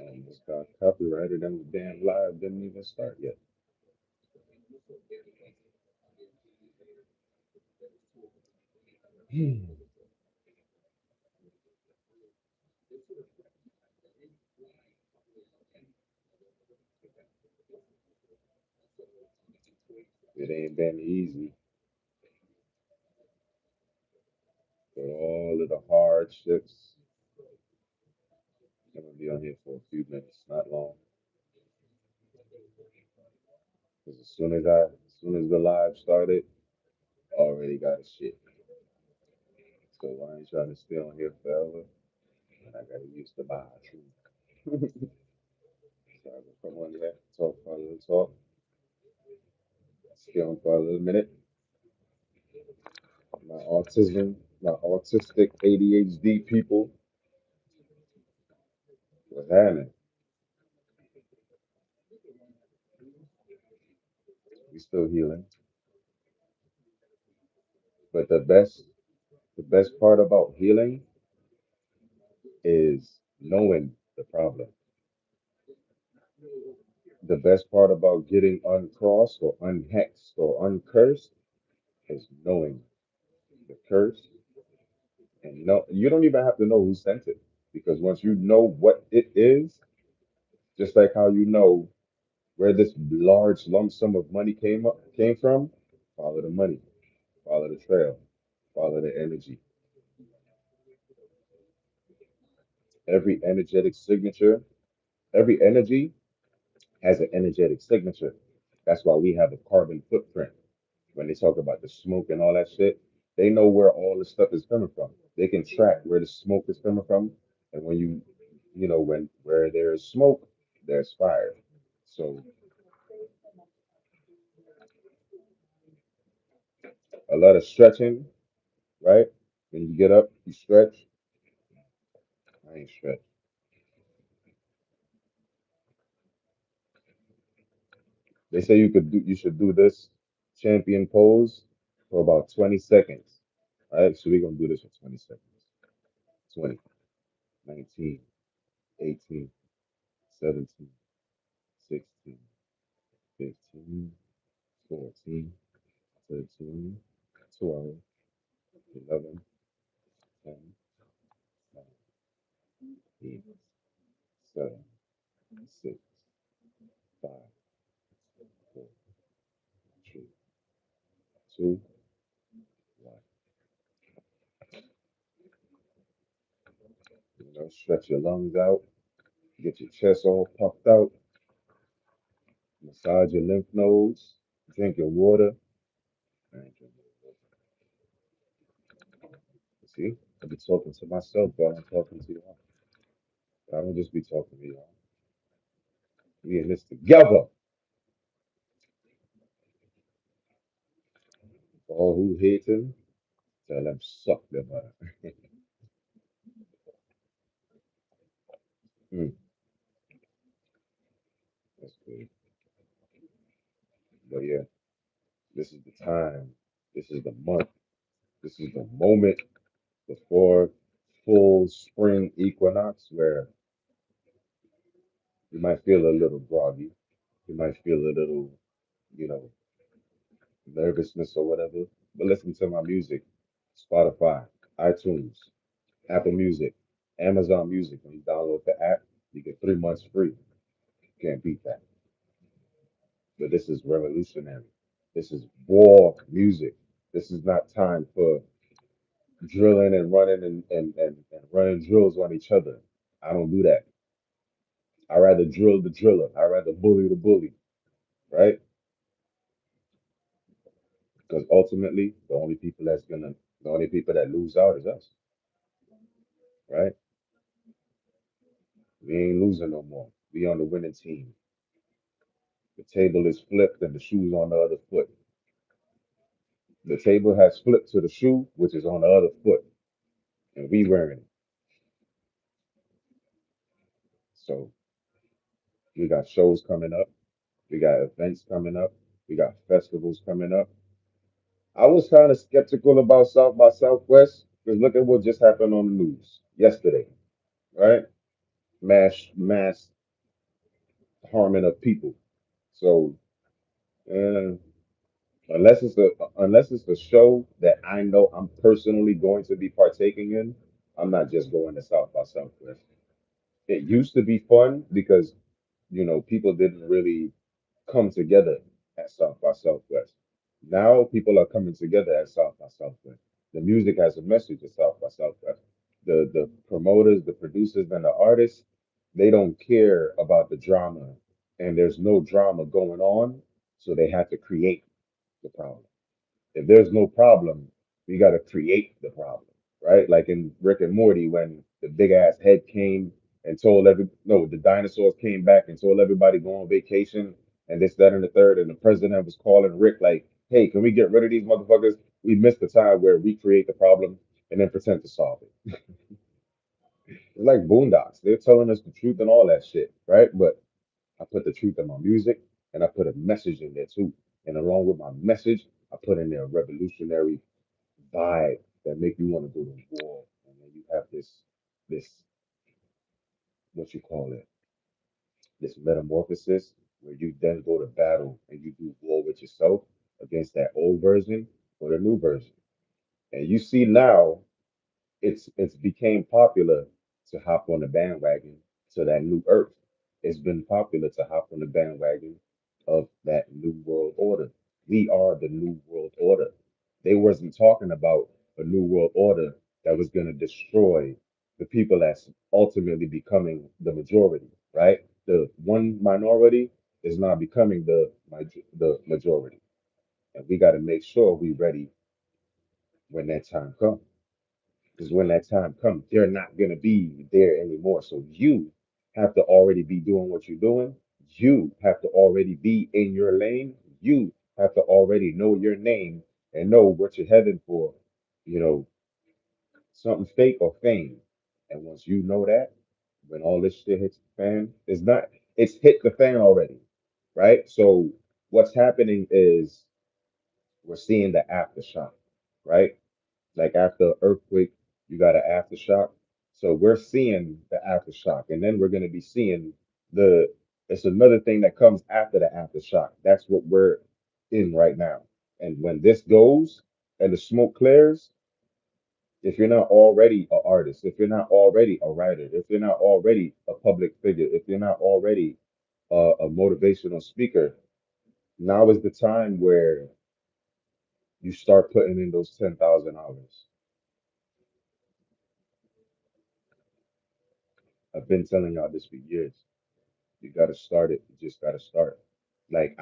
Almost got copyrighted and the damn live didn't even start yet. It ain't been easy, but all of the hardships. I'm gonna be on here for a few minutes, not long. Because as soon as the live started, I already got a shit. So I ain't trying to stay on here forever, and I gotta use the bathroom. So I will come on here, talk for a little talk, stay on for a little minute. My autistic ADHD people, what's happening? We still healing. But the best part about healing is knowing the problem. The best part about getting uncrossed or unhexed or uncursed is knowing the curse. And no, you don't even have to know who sent it. Because once you know what it is, just like how you know where this large lump sum of money came from, follow the money, follow the trail, follow the energy. Every energetic signature, every energy has an energetic signature. That's why we have a carbon footprint. When they talk about the smoke and all that shit, they know where all the stuff is coming from. They can track where the smoke is coming from. And when when where there's smoke, there's fire. So a lot of stretching, right? When you get up, you stretch. I ain't stretch. They say you should do this champion pose for about 20 seconds. All right, so we're gonna do this for 20 seconds. 20, 19, 18, 17, 16, 15, 14, 13, 12, 11, 10, 9, 8, 7, 6, 5, 4, 3, 2, 1. Stretch your lungs out, get your chest all puffed out, massage your lymph nodes, drink your water. I ain't drinking water. See, I be talking to myself while I'm talking to y'all. I don't just be talking to y'all. We in this together. For all who hating, tell them suck them up. Mm, that's good. But yeah, this is the time. This is the month. This is the moment before full spring equinox where you might feel a little groggy. You might feel a little, you know, nervousness or whatever. But listen to my music. Spotify, iTunes, Apple Music, Amazon Music. When you download the app, you get 3 months free. Can't beat that. But this is revolutionary. This is war music. This is not time for drilling and running and running drills on each other. I don't do that. I rather drill the driller. I rather bully the bully, right? Because ultimately, the only people that lose out is us, right? We ain't losing no more. We on the winning team. The table is flipped and the shoe's on the other foot. The table has flipped to the shoe, which is on the other foot, and we wearing it. So we got shows coming up. We got events coming up. We got festivals coming up. I was kind of skeptical about South by Southwest because look at what just happened on the news yesterday. right? Mass harming of people. So uh, unless it's a show that I know I'm personally going to be partaking in, I'm not just going to South by Southwest. It used to be fun because people didn't really come together at South by Southwest. Now people are coming together at South by Southwest. The music has a message at South by Southwest. The promoters, the producers, and the artists, they don't care about the drama, and there's no drama going on, so they have to create the problem. If there's no problem, you got to create the problem, right? Like in Rick and Morty, when the big ass head came and told no, the dinosaurs came back and told everybody go on vacation and this, that, and the third, and the president was calling Rick like, "Hey, can we get rid of these motherfuckers? We missed the time where we create the problem and then pretend to solve it." It's like Boondocks. They're telling us the truth and all that shit, right? But I put the truth in my music and I put a message in there too. And along with my message, I put in there a revolutionary vibe that make you want to go to war. And then you have this what you call it, this metamorphosis where you then go to battle and you do war with yourself against that old version or the new version. And you see now it's became popular to hop on the bandwagon to that new earth. It's been popular to hop on the bandwagon of that new world order. We are the new world order. They wasn't talking about a new world order that was going to destroy the people that's ultimately becoming the majority, right? The one minority is now becoming the majority, and we got to make sure we ready when that time comes. Because when that time comes, they're not going to be there anymore. So you have to already be doing what you're doing. You have to already be in your lane. You have to already know your name and know what you're heading for. You know, something fake or fame. And once you know that, when all this shit hits the fan, it's hit the fan already, right? So what's happening is we're seeing the aftershock, right? Like after earthquake, you got an aftershock. So we're seeing the aftershock, and then we're going to be seeing the. It's another thing that comes after the aftershock. That's what we're in right now. And when this goes and the smoke clears, if you're not already an artist, if you're not already a writer, if you're not already a public figure, if you're not already a motivational speaker, now is the time where you start putting in those 10,000 hours. I've been telling y'all this for years. You got to start it. You just got to start. Like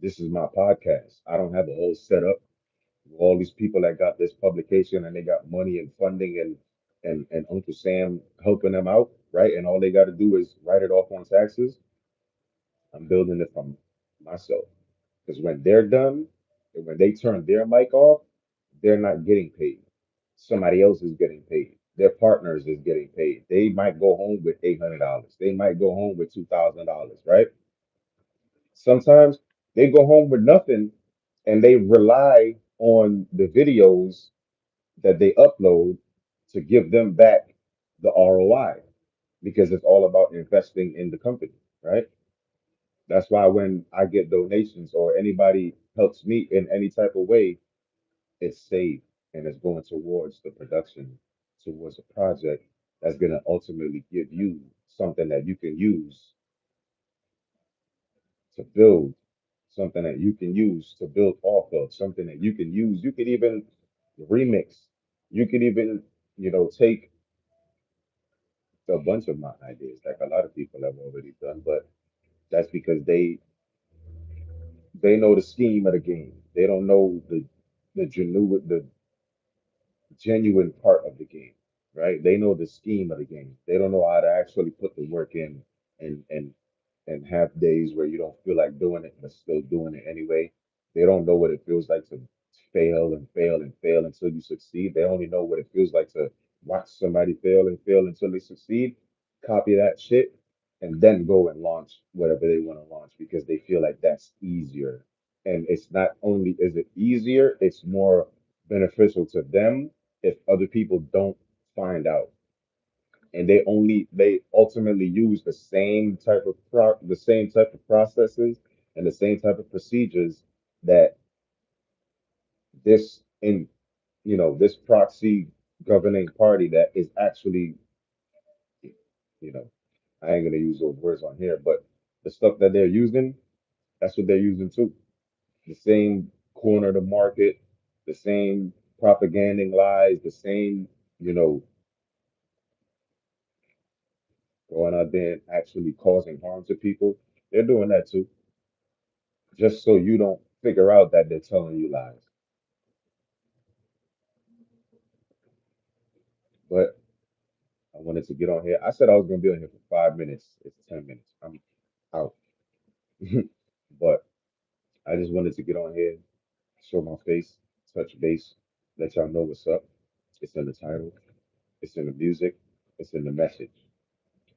this is my podcast. I don't have a whole setup. All these people that got this publication and they got money and funding and Uncle Sam helping them out, right? And all they got to do is write it off on taxes. I'm building it from myself because when they're done, and when they turn their mic off, they're not getting paid. Somebody else is getting paid. Their partners is getting paid. They might go home with $800. They might go home with $2,000, right? Sometimes they go home with nothing and they rely on the videos that they upload to give them back the ROI because it's all about investing in the company, right? That's why when I get donations or anybody helps me in any type of way, it's saved and it's going towards the production, towards a project that's going to ultimately give you something that you can use to build, something that you can use to build off of, something that you can use. You could even remix. You could even, take a bunch of my ideas, like a lot of people have already done, but that's because they know the scheme of the game. They don't know the genuine part of the game, right? They know the scheme of the game. They don't know how to actually put the work in and and and have days where you don't feel like doing it but still doing it anyway. They don't know what it feels like to fail and fail and fail until you succeed. They only know what it feels like to watch somebody fail and fail until they succeed, copy that shit, and then go and launch whatever they want to launch because they feel like that's easier. And it's not only is it easier, it's more beneficial to them if other people don't find out and they ultimately use the same type of processes and the same type of procedures that this in this proxy governing party that is actually, you know, I ain't gonna use those words on here, but the stuff that they're using, that's what they're using too. The same corner of the market, the same propaganding lies, the same, you know, going out there and actually causing harm to people. They're doing that too, just so you don't figure out that they're telling you lies. But I wanted to get on here. I said I was gonna be on here for 5 minutes. It's 10 minutes. I'm out. But I just wanted to get on here, show my face, touch base, let y'all know what's up. It's in the title, it's in the music, it's in the message.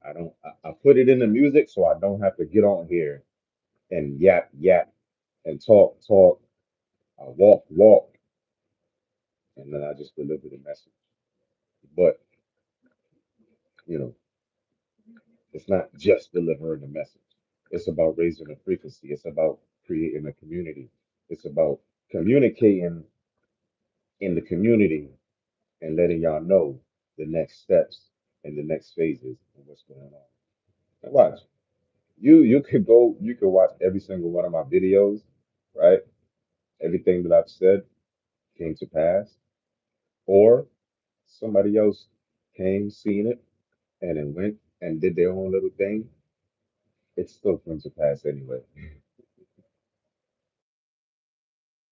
I put it in the music so I don't have to get on here and yap and talk, walk, and then I just deliver the message. But, you know, it's not just delivering a message. It's about raising a frequency. It's about creating a community. It's about communicating in the community and letting y'all know the next steps and the next phases of what's going on. And watch. You could watch every single one of my videos, right? Everything that I've said came to pass. Or somebody else came, seen it, and then went and did their own little thing. It's still going to pass anyway.